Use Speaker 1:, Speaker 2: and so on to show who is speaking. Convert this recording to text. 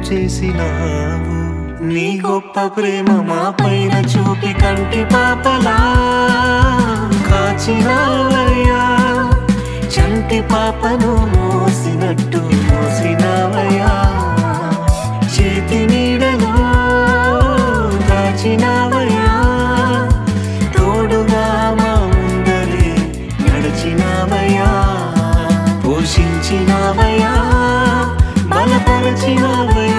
Speaker 1: చేసినావు నీ గొప్ప ప్రేమ మా పైన చూపి కంటి పాపలా కాచినావయ్యా చంటి పాపను మోసినట్టు మోసినావయ్యా చేతి నీడలో దాచినావయ్యా తోడుగా మా ముందరే నడిచినావయ్యా పోషించినావయ్యా బలపరచినావయ్యా